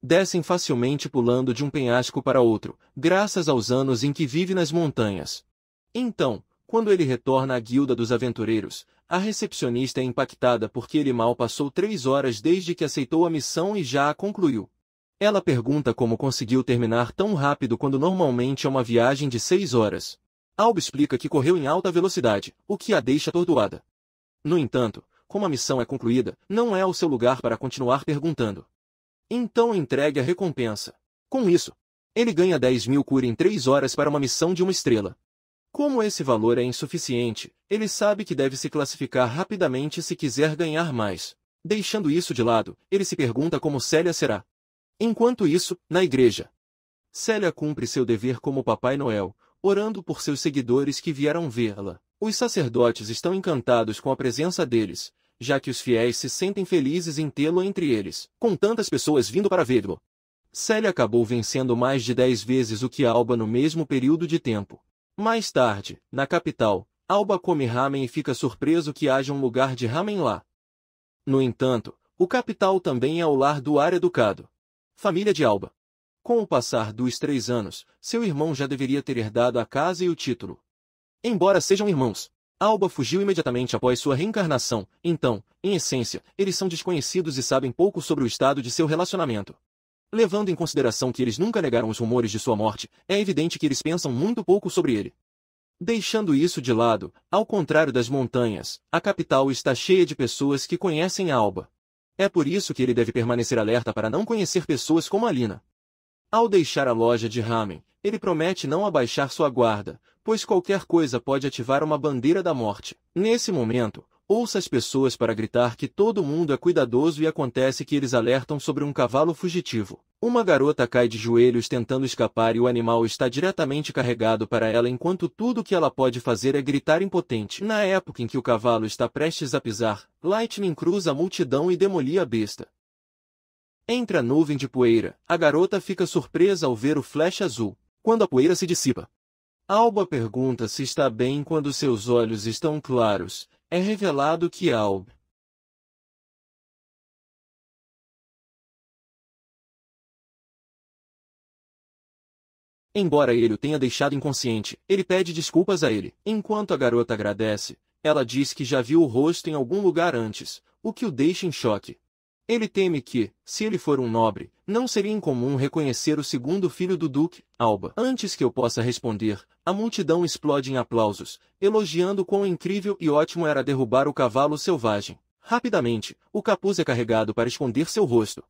descem facilmente pulando de um penhasco para outro, graças aos anos em que vive nas montanhas. Então, quando ele retorna à guilda dos aventureiros, a recepcionista é impactada porque ele mal passou 3 horas desde que aceitou a missão e já a concluiu. Ela pergunta como conseguiu terminar tão rápido quando normalmente é uma viagem de 6 horas. Alba explica que correu em alta velocidade, o que a deixa atordoada. No entanto, como a missão é concluída, não é o seu lugar para continuar perguntando. Então entregue a recompensa. Com isso, ele ganha 10.000 cura em 3 horas para uma missão de 1 estrela. Como esse valor é insuficiente, ele sabe que deve se classificar rapidamente se quiser ganhar mais. Deixando isso de lado, ele se pergunta como Célia será. Enquanto isso, na igreja, Célia cumpre seu dever como Papai Noel, orando por seus seguidores que vieram vê-la. Os sacerdotes estão encantados com a presença deles, já que os fiéis se sentem felizes em tê-lo entre eles, com tantas pessoas vindo para vê-lo. Célia acabou vencendo mais de 10 vezes o que Alba no mesmo período de tempo. Mais tarde, na capital, Alba come ramen e fica surpreso que haja um lugar de ramen lá. No entanto, o capital também é o lar do ar-educado. Família de Alba. Com o passar dos 3 anos, seu irmão já deveria ter herdado a casa e o título. Embora sejam irmãos, Alba fugiu imediatamente após sua reencarnação, então, em essência, eles são desconhecidos e sabem pouco sobre o estado de seu relacionamento. Levando em consideração que eles nunca negaram os rumores de sua morte, é evidente que eles pensam muito pouco sobre ele. Deixando isso de lado, ao contrário das montanhas, a capital está cheia de pessoas que conhecem Alba. É por isso que ele deve permanecer alerta para não conhecer pessoas como Alina. Ao deixar a loja de ramen, ele promete não abaixar sua guarda, pois qualquer coisa pode ativar uma bandeira da morte. Nesse momento, ouça as pessoas para gritar que todo mundo é cuidadoso e acontece que eles alertam sobre um cavalo fugitivo. Uma garota cai de joelhos tentando escapar e o animal está diretamente carregado para ela enquanto tudo que ela pode fazer é gritar impotente. Na época em que o cavalo está prestes a pisar, Lightning cruza a multidão e demolir a besta. Entre a nuvem de poeira, a garota fica surpresa ao ver o flash azul. Quando a poeira se dissipa, Alba pergunta se está bem quando seus olhos estão claros. É revelado que Alba embora ele o tenha deixado inconsciente, ele pede desculpas a ele. Enquanto a garota agradece, ela diz que já viu o rosto em algum lugar antes, o que o deixa em choque. Ele teme que, se ele for um nobre, não seria incomum reconhecer o segundo filho do Duque, Alba. Antes que eu possa responder, a multidão explode em aplausos, elogiando quão incrível e ótimo era derrubar o cavalo selvagem. Rapidamente, o capuz é carregado para esconder seu rosto.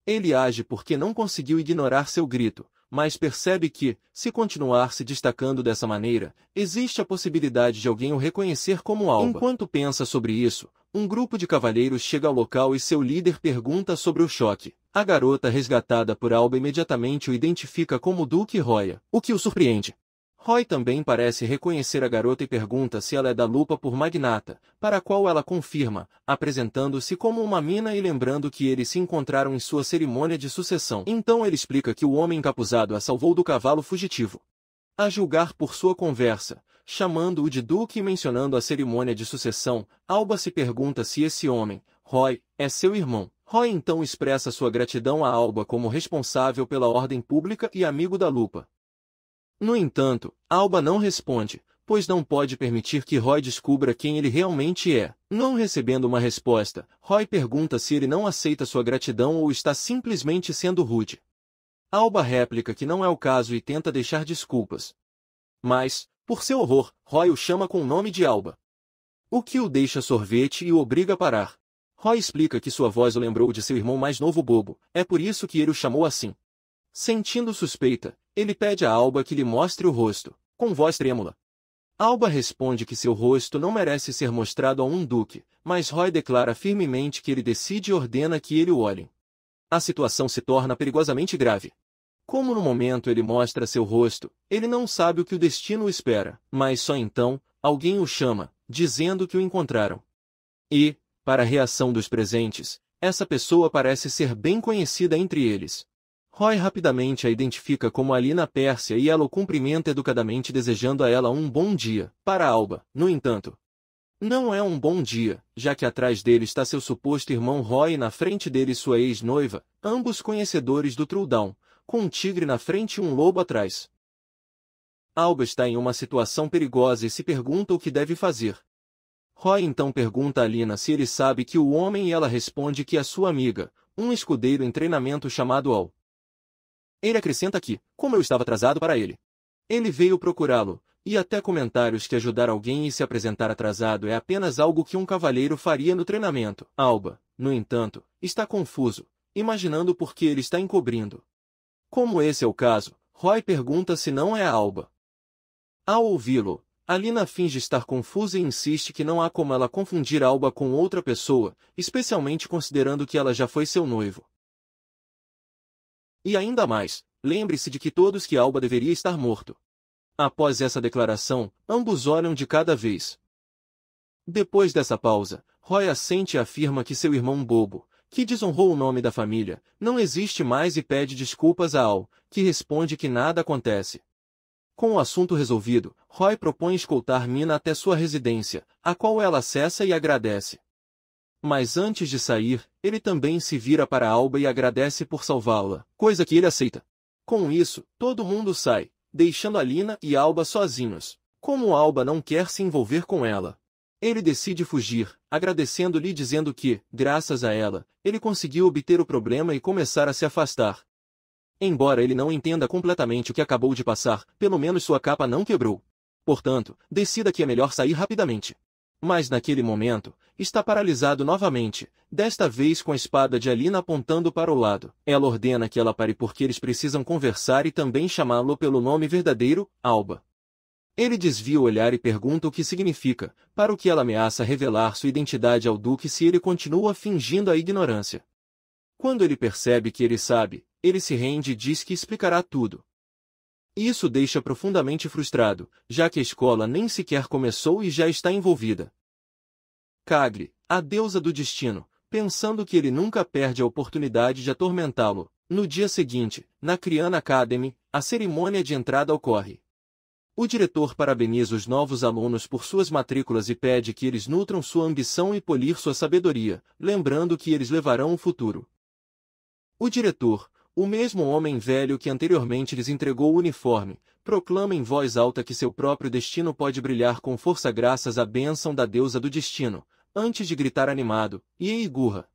Ele age porque não conseguiu ignorar seu grito, mas percebe que, se continuar se destacando dessa maneira, existe a possibilidade de alguém o reconhecer como Alba. Enquanto pensa sobre isso, um grupo de cavalheiros chega ao local e seu líder pergunta sobre o choque. A garota resgatada por Alba imediatamente o identifica como Duque Roya, o que o surpreende. Roy também parece reconhecer a garota e pergunta se ela é da lupa por magnata, para a qual ela confirma, apresentando-se como uma mina e lembrando que eles se encontraram em sua cerimônia de sucessão. Então ele explica que o homem encapuzado a salvou do cavalo fugitivo. A julgar por sua conversa, chamando-o de Duque e mencionando a cerimônia de sucessão, Alba se pergunta se esse homem, Roy, é seu irmão. Roy então expressa sua gratidão a Alba como responsável pela ordem pública e amigo da lupa. No entanto, Alba não responde, pois não pode permitir que Roy descubra quem ele realmente é. Não recebendo uma resposta, Roy pergunta se ele não aceita sua gratidão ou está simplesmente sendo rude. Alba réplica que não é o caso e tenta deixar desculpas. Mas, por seu horror, Roy o chama com o nome de Alba, o que o deixa sorvete e o obriga a parar. Roy explica que sua voz o lembrou de seu irmão mais novo Bobo, é por isso que ele o chamou assim. Sentindo suspeita, ele pede a Alba que lhe mostre o rosto, com voz trêmula. Alba responde que seu rosto não merece ser mostrado a um duque, mas Roy declara firmemente que ele decide e ordena que ele o olhem. A situação se torna perigosamente grave. Como no momento ele mostra seu rosto, ele não sabe o que o destino o espera, mas só então, alguém o chama, dizendo que o encontraram. E, para a reação dos presentes, Essa pessoa parece ser bem conhecida entre eles. Roy rapidamente a identifica como Alina Pérsia e ela o cumprimenta educadamente desejando a ela um bom dia. Para Alba, no entanto, não é um bom dia, já que atrás dele está seu suposto irmão Roy e na frente dele sua ex-noiva, ambos conhecedores do Throwdown, com um tigre na frente e um lobo atrás. Alba está em uma situação perigosa e se pergunta o que deve fazer. Roy então pergunta a Alina se ele sabe que o homem e ela responde que é sua amiga, um escudeiro em treinamento chamado Al. Ele acrescenta que, como eu estava atrasado para ele, ele veio procurá-lo, e até comentários que ajudar alguém e se apresentar atrasado é apenas algo que um cavalheiro faria no treinamento. Alba, no entanto, está confuso, imaginando por que ele está encobrindo. Como esse é o caso, Roy pergunta se não é a Alba. Ao ouvi-lo, Alina finge estar confusa e insiste que não há como ela confundir Alba com outra pessoa, especialmente considerando que ela já foi seu noivo. E ainda mais, lembre-se de que todos que Alba deveria estar morto. Após essa declaração, ambos olham de cada vez. Depois dessa pausa, Roy assente e afirma que seu irmão bobo, que desonrou o nome da família, não existe mais e pede desculpas a Al, que responde que nada acontece. Com o assunto resolvido, Roy propõe escoltar Mina até sua residência, a qual ela acessa e agradece. Mas antes de sair, ele também se vira para Alba e agradece por salvá-la, coisa que ele aceita. Com isso, todo mundo sai, deixando Alina e Alba sozinhos. Como Alba não quer se envolver com ela, ele decide fugir, agradecendo-lhe e dizendo que, graças a ela, ele conseguiu obter o problema e começar a se afastar. Embora ele não entenda completamente o que acabou de passar, pelo menos sua capa não quebrou. Portanto, decida que é melhor sair rapidamente. Mas naquele momento, está paralisado novamente, desta vez com a espada de Alina apontando para o lado. Ela ordena que ela pare porque eles precisam conversar e também chamá-lo pelo nome verdadeiro, Alba. Ele desvia o olhar e pergunta o que significa, para o que ela ameaça revelar sua identidade ao Duque se ele continua fingindo a ignorância. Quando ele percebe que ele sabe, ele se rende e diz que explicará tudo. Isso deixa profundamente frustrado, já que a escola nem sequer começou e já está envolvida. Kagri, a deusa do destino, pensando que ele nunca perde a oportunidade de atormentá-lo. No dia seguinte, na Kriana Academy, a cerimônia de entrada ocorre. O diretor parabeniza os novos alunos por suas matrículas e pede que eles nutram sua ambição e polir sua sabedoria, lembrando que eles levarão o futuro. O diretor, o mesmo homem velho que anteriormente lhes entregou o uniforme, proclama em voz alta que seu próprio destino pode brilhar com força graças à bênção da deusa do destino, antes de gritar animado, e Igurra.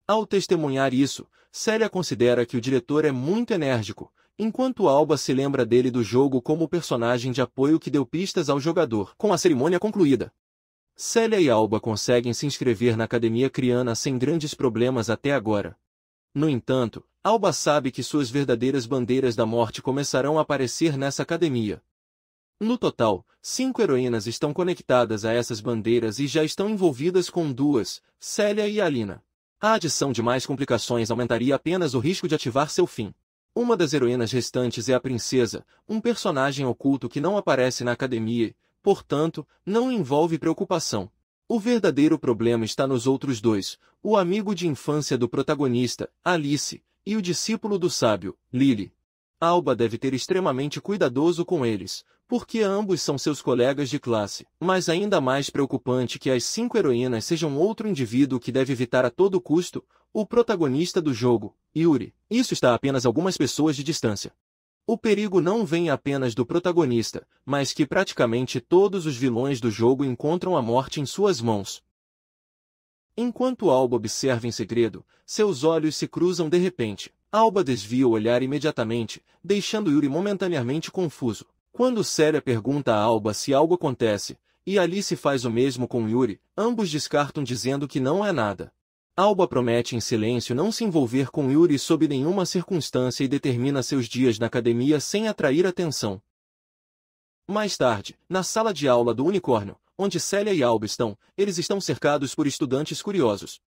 Ao testemunhar isso, Célia considera que o diretor é muito enérgico, enquanto Alba se lembra dele do jogo como o personagem de apoio que deu pistas ao jogador. Com a cerimônia concluída, Célia e Alba conseguem se inscrever na Academia Kriana sem grandes problemas até agora. No entanto, Alba sabe que suas verdadeiras bandeiras da morte começarão a aparecer nessa academia. No total, 5 heroínas estão conectadas a essas bandeiras e já estão envolvidas com 2, Célia e Alina. A adição de mais complicações aumentaria apenas o risco de ativar seu fim. Uma das heroínas restantes é a princesa, um personagem oculto que não aparece na academia e, portanto, não envolve preocupação. O verdadeiro problema está nos outros dois, o amigo de infância do protagonista, Alice, e o discípulo do sábio, Lily. Alba deve ter extremamente cuidadoso com eles, porque ambos são seus colegas de classe. Mas ainda mais preocupante que as 5 heroínas sejam outro indivíduo que deve evitar a todo custo, o protagonista do jogo, Yuri. Isso está a apenas algumas pessoas de distância. O perigo não vem apenas do protagonista, mas que praticamente todos os vilões do jogo encontram a morte em suas mãos. Enquanto Alba observa em segredo, seus olhos se cruzam de repente. Alba desvia o olhar imediatamente, deixando Yuri momentaneamente confuso. Quando Célia pergunta a Alba se algo acontece, e Alice faz o mesmo com Yuri, ambos descartam dizendo que não é nada. Alba promete em silêncio não se envolver com Yuri sob nenhuma circunstância e determina seus dias na academia sem atrair atenção. Mais tarde, na sala de aula do Unicórnio, onde Célia e Alba estão, eles estão cercados por estudantes curiosos.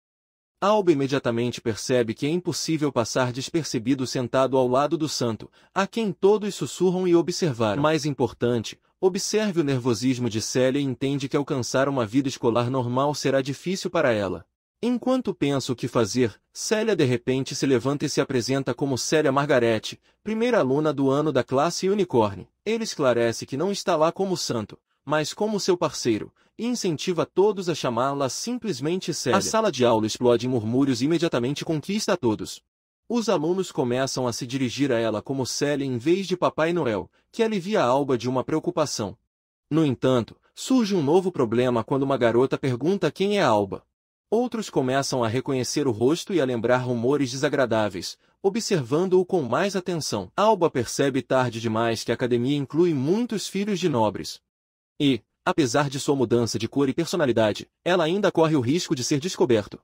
Alba imediatamente percebe que é impossível passar despercebido sentado ao lado do santo, a quem todos sussurram e observaram. Mais importante, observe o nervosismo de Célia e entende que alcançar uma vida escolar normal será difícil para ela. Enquanto pensa o que fazer, Célia de repente se levanta e se apresenta como Célia Margarete, primeira aluna do ano da classe Unicorn. Ele esclarece que não está lá como santo, mas como seu parceiro, e incentiva todos a chamá-la simplesmente Célia. A sala de aula explode em murmúrios e imediatamente conquista a todos. Os alunos começam a se dirigir a ela como Célia em vez de Papai Noel, que alivia a Alba de uma preocupação. No entanto, surge um novo problema quando uma garota pergunta quem é Alba. Outros começam a reconhecer o rosto e a lembrar rumores desagradáveis, observando-o com mais atenção. Alba percebe tarde demais que a academia inclui muitos filhos de nobres. E, apesar de sua mudança de cor e personalidade, ela ainda corre o risco de ser descoberto.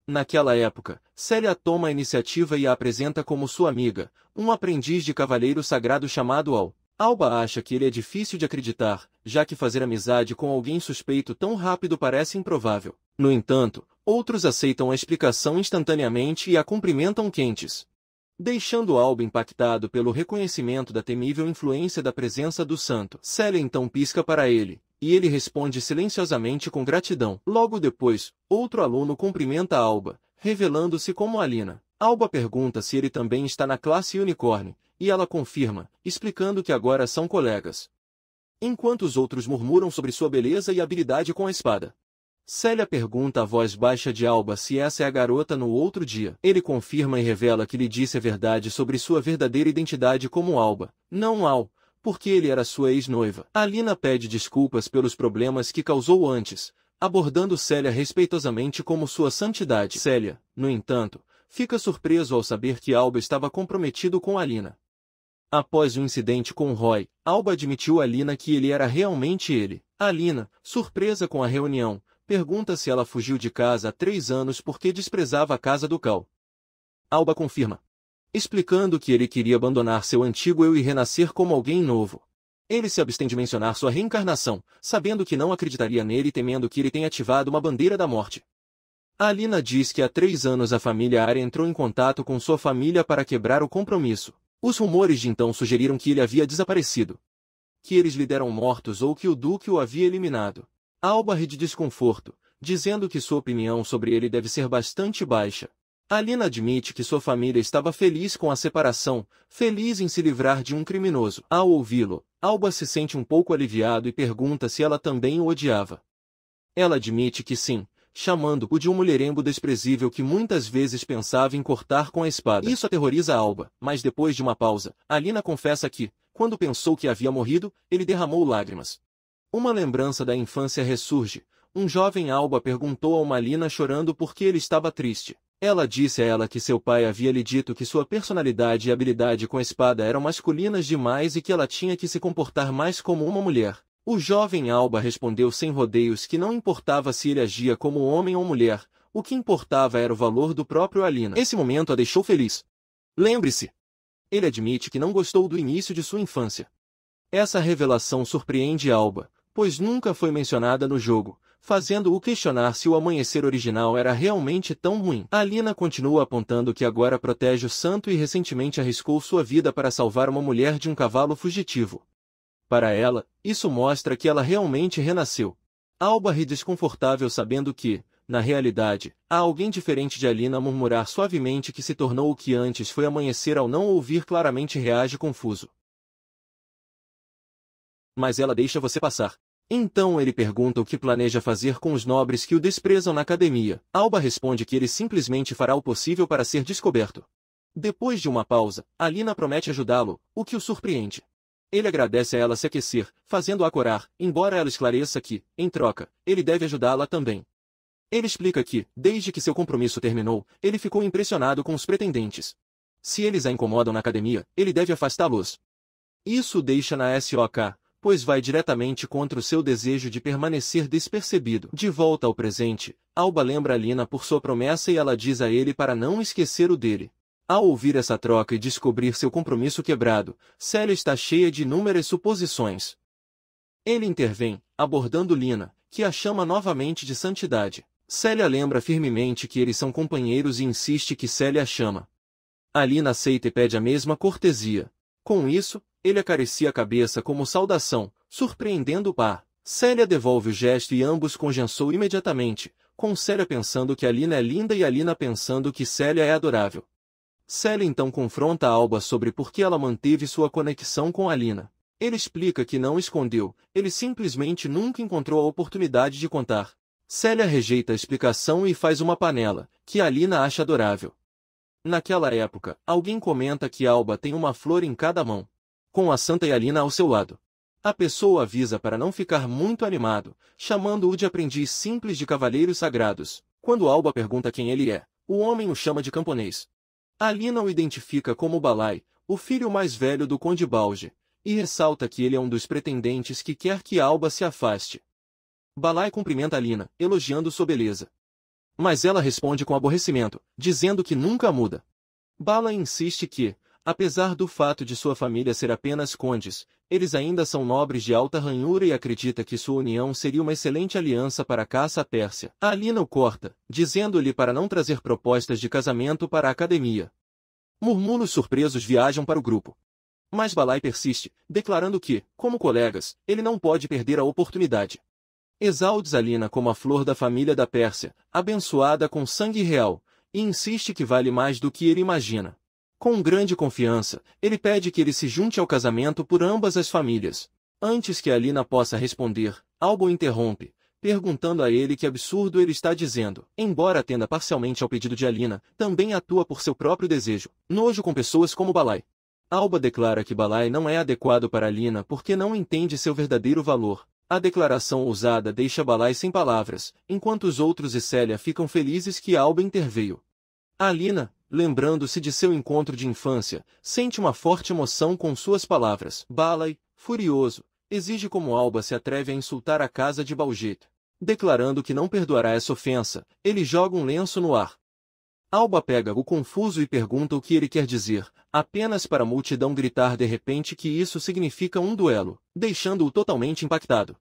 Naquela época, Célia toma a iniciativa e a apresenta como sua amiga, um aprendiz de cavaleiro sagrado chamado Al. Alba acha que ele é difícil de acreditar, já que fazer amizade com alguém suspeito tão rápido parece improvável. No entanto, outros aceitam a explicação instantaneamente e a cumprimentam quentes, deixando Alba impactado pelo reconhecimento da temível influência da presença do santo. Célia então pisca para ele, e ele responde silenciosamente com gratidão. Logo depois, outro aluno cumprimenta Alba, revelando-se como Alina. Alba pergunta se ele também está na classe Unicorn, e ela confirma, explicando que agora são colegas. Enquanto os outros murmuram sobre sua beleza e habilidade com a espada, Célia pergunta à voz baixa de Alba se essa é a garota no outro dia. Ele confirma e revela que lhe disse a verdade sobre sua verdadeira identidade como Alba, não Al, porque ele era sua ex-noiva. Alina pede desculpas pelos problemas que causou antes, abordando Célia respeitosamente como sua santidade. Célia, no entanto, fica surpreso ao saber que Alba estava comprometido com Alina. Após o incidente com Roy, Alba admitiu a Alina que ele era realmente ele. Alina, surpresa com a reunião, pergunta se ela fugiu de casa há 3 anos porque desprezava a casa do Cal. Alba confirma, explicando que ele queria abandonar seu antigo eu e renascer como alguém novo. Ele se abstém de mencionar sua reencarnação, sabendo que não acreditaria nele e temendo que ele tenha ativado uma bandeira da morte. Alina diz que há 3 anos a família Arya entrou em contato com sua família para quebrar o compromisso. Os rumores de então sugeriram que ele havia desaparecido, que eles lhe deram mortos ou que o Duque o havia eliminado. Alba ri de desconforto, dizendo que sua opinião sobre ele deve ser bastante baixa. Alina admite que sua família estava feliz com a separação, feliz em se livrar de um criminoso. Ao ouvi-lo, Alba se sente um pouco aliviado e pergunta se ela também o odiava. Ela admite que sim, chamando-o de um mulherengo desprezível que muitas vezes pensava em cortar com a espada. Isso aterroriza Alba, mas depois de uma pausa, Alina confessa que, quando pensou que havia morrido, ele derramou lágrimas. Uma lembrança da infância ressurge. Um jovem Alba perguntou a uma Alina chorando porque ele estava triste. Ela disse a ela que seu pai havia lhe dito que sua personalidade e habilidade com a espada eram masculinas demais e que ela tinha que se comportar mais como uma mulher. O jovem Alba respondeu sem rodeios que não importava se ele agia como homem ou mulher, o que importava era o valor do próprio Alina. Esse momento a deixou feliz. Lembre-se! Ele admite que não gostou do início de sua infância. Essa revelação surpreende Alba, pois nunca foi mencionada no jogo, fazendo-o questionar se o amanhecer original era realmente tão ruim. Alina continua apontando que agora protege o santo e recentemente arriscou sua vida para salvar uma mulher de um cavalo fugitivo. Para ela, isso mostra que ela realmente renasceu. Alba ri desconfortável sabendo que, na realidade, há alguém diferente de Alina murmurar suavemente que se tornou o que antes foi amanhecer ao não ouvir claramente reage confuso. Mas ela deixa você passar. Então ele pergunta o que planeja fazer com os nobres que o desprezam na academia. Alba responde que ele simplesmente fará o possível para ser descoberto. Depois de uma pausa, Alina promete ajudá-lo, o que o surpreende. Ele agradece a ela se aquecer, fazendo-a corar, embora ela esclareça que, em troca, ele deve ajudá-la também. Ele explica que, desde que seu compromisso terminou, ele ficou impressionado com os pretendentes. Se eles a incomodam na academia, ele deve afastá-los. Isso o deixa na SOK, pois vai diretamente contra o seu desejo de permanecer despercebido. De volta ao presente, Alba lembra Alina por sua promessa e ela diz a ele para não esquecer o dele. Ao ouvir essa troca e descobrir seu compromisso quebrado, Célia está cheia de inúmeras suposições. Ele intervém, abordando Lina, que a chama novamente de santidade. Célia lembra firmemente que eles são companheiros e insiste que Célia a chama. Alina aceita e pede a mesma cortesia. Com isso, ele acaricia a cabeça como saudação, surpreendendo o par. Célia devolve o gesto e ambos conjensou imediatamente, com Célia pensando que Alina é linda e Alina pensando que Célia é adorável. Célia então confronta Alba sobre por que ela manteve sua conexão com Alina. Ele explica que não escondeu, ele simplesmente nunca encontrou a oportunidade de contar. Célia rejeita a explicação e faz uma panela, que Alina acha adorável. Naquela época, alguém comenta que Alba tem uma flor em cada mão, com a Santa e Alina ao seu lado. A pessoa avisa para não ficar muito animado, chamando-o de aprendiz simples de cavaleiros sagrados. Quando Alba pergunta quem ele é, o homem o chama de camponês. Alina o identifica como Balai, o filho mais velho do Conde Balge, e ressalta que ele é um dos pretendentes que quer que Alba se afaste. Balai cumprimenta Alina, elogiando sua beleza. Mas ela responde com aborrecimento, dizendo que nunca muda. Balai insiste que, apesar do fato de sua família ser apenas condes, eles ainda são nobres de alta ranhura e acredita que sua união seria uma excelente aliança para a caça à Pérsia. Alina o corta, dizendo-lhe para não trazer propostas de casamento para a academia. Murmúrios surpresos viajam para o grupo. Mas Balai persiste, declarando que, como colegas, ele não pode perder a oportunidade. Exalta Alina como a flor da família da Pérsia, abençoada com sangue real, e insiste que vale mais do que ele imagina. Com grande confiança, ele pede que ele se junte ao casamento por ambas as famílias. Antes que Alina possa responder, Alba o interrompe, perguntando a ele que absurdo ele está dizendo. Embora atenda parcialmente ao pedido de Alina, também atua por seu próprio desejo, nojo com pessoas como Balai. Alba declara que Balai não é adequado para Alina porque não entende seu verdadeiro valor. A declaração ousada deixa Balai sem palavras, enquanto os outros e Célia ficam felizes que Alba interveio. Alina, lembrando-se de seu encontro de infância, sente uma forte emoção com suas palavras. Balai, furioso, exige como Alba se atreve a insultar a casa de Baljet. Declarando que não perdoará essa ofensa, ele joga um lenço no ar. Alba pega-o confuso e pergunta o que ele quer dizer, apenas para a multidão gritar de repente que isso significa um duelo, deixando-o totalmente impactado.